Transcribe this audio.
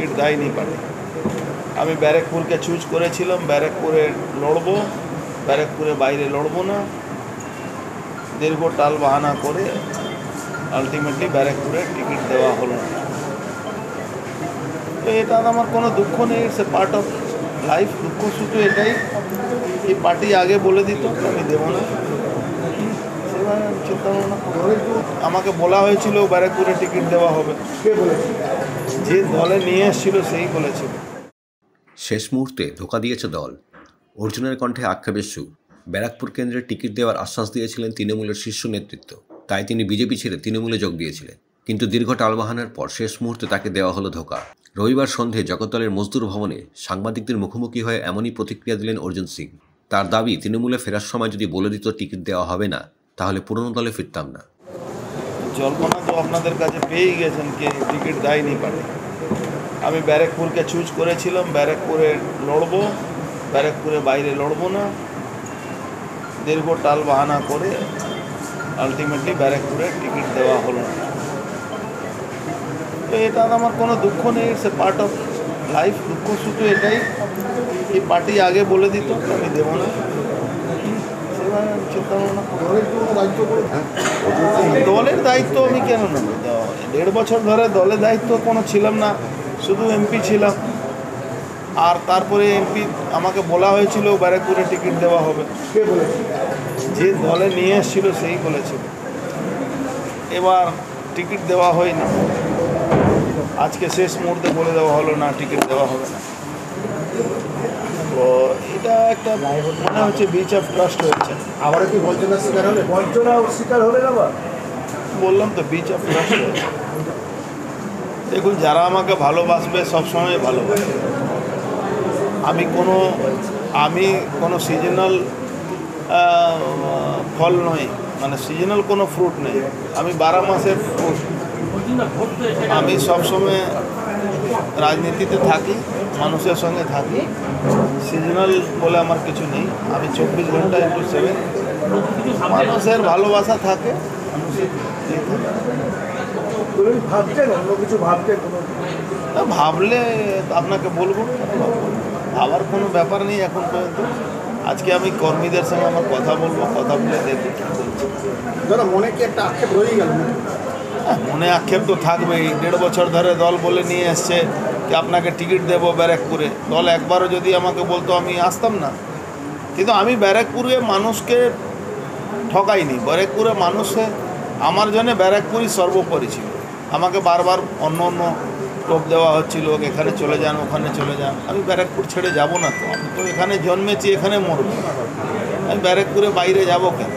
Ticket দেয়নি party. আমি ব্যারাকপুরকে choose করেছিলাম, ব্যারাকপুরে লড়বো, ব্যারাকপুরে বাইরে লড়বো না। দীর্ঘ টাল বাহানা করে আলটিমেটলি ব্যারাকপুরে টিকিট দেওয়া হলো না। তো এটা আমার কোনো দুঃখ নেই, it's a part of life. দুঃখ শুধু এটাই, এই পার্টি আগে বলে দিত আমি দেবো না, সেভাবে চিন্তা ভাবনা। আমাকে বলা হয়েছিল ব্যারাকপুরে টিকিট দেওয়া হবে, কে বলেছিল? যে দলে নিয়ে এসেছিল সেই বলেছিল। শেষ মুহূর্তে ধোঁকা দিয়েছে দল। অর্জুনের কণ্ঠে আক্ষেপের সুর। ব্যারাকপুর কেন্দ্রে টিকিট দেওয়ার আশ্বাস দিয়েছিলেন তৃণমূলের শীর্ষ নেতৃত্ব, তাই তিনি বিজেপি ছেড়ে তৃণমূলে যোগ দিয়েছিলেন। কিন্তু দীর্ঘ টালবাহানার পর শেষ মুহূর্তে তাকে দেওয়া হলো ধোঁকা। রবিবার সন্ধে জগদ্দলের মজদুর ভবনে সাংবাদিকদের মুখোমুখি হয়ে এমনই প্রতিক্রিয়া দিলেন অর্জুন সিং। তার দাবি, তৃণমূলে ফেরার সময় যদি বলে দিত টিকিট দেওয়া হবে না, তাহলে পুরনো দলে ফিরতাম না। জল্পনা তো আপনাদের কাছে পেয়েই গেছেন কে টিকিট দেয়নি পার্টি। আমি ব্যারাকপুরকে চুজ করেছিলাম, ব্যারাকপুরে লড়বো, ব্যারাকপুরে বাইরে লড়বো না। দীর্ঘ টাল বাহানা করে আলটিমেটলি ব্যারাকপুরে টিকিট দেওয়া হলো না। তো এটা আমার কোনো দুঃখ নেই, it's a part of life. দুঃখ শুধু এটাই, এই পার্টি আগে বলে দিত আমি দেবো না, সেভাবে চিন্তা ভাবনা। দলের দায়িত্ব আমি কেন নেব? 1.5 বছর ধরে দলের দায়িত্ব কোনো ছিলাম না, শুধু এমপি ছিলাম। আর তারপরে এমপি আমাকে বলা হয়েছিল ব্যারাকপুরে টিকিট দেওয়া হবে, কে বলেছিল? যে দলে নিয়ে এসেছিল সেই বলেছিল। এবার টিকিট দেওয়া হয়নি, আজকে শেষ মুহূর্তে বলে দেওয়া হলো না টিকিট দেওয়া হবে না। তো এটা একটা মনে হচ্ছে বিচ অফ ট্রাস্ট হয়েছে। আবার কি বঞ্চনার শিকার হলে? বঞ্চনা শিকার হলে না, বললাম তো বিচ অফ ট্রাস্ট হয়েছে। দেখুন, যারা আমাকে ভালোবাসবে সবসময় ভালোবাসবে। আমি কোনো সিজনাল ফল নই, মানে সিজনাল কোনো ফ্রুট নেই। আমি 12 মাসের ফ্রুট। আমি সবসময় রাজনীতিতে থাকি, মানুষের সঙ্গে থাকি। সিজনাল বলে আমার কিছু নেই। আমি 24 ঘন্টা একটু 7। মানুষের ভালোবাসা থাকে, মানুষের ভাবছেন অন্য কিছু, ভাবছেন ভাবলে আপনাকে বলবো, ভাবার কোনো ব্যাপার নেই এখন পর্যন্ত। আজকে আমি কর্মীদের সঙ্গে আমার কথা বলবো, কথা বলে দেখি কী বলছে। দাদা, মনে কি একটা আক্ষেপ রয়ে গেল? মনে আক্ষেপ তো থাকবেই। 1.5 বছর ধরে দল বলে নিয়ে এসছে কি আপনাকে টিকিট দেবো ব্যারাকপুরে। দল একবারও যদি আমাকে বলতো আমি আসতাম না। কিন্তু আমি ব্যারাকপুরে মানুষকে ঠকাইনি। ব্যারাকপুরে মানুষে আমার জন্য ব্যারাকপুরই সর্বোপরি ছিল। আমাকে বারবার অন্য টোপ দেওয়া হচ্ছিল, এখানে চলে যান, ওখানে চলে যান। আমি ব্যারাকপুর ছেড়ে যাব না তো। আমি তো এখানে জন্মেছি, এখানে মরব। আমি ব্যারাকপুরে বাইরে যাব কেন?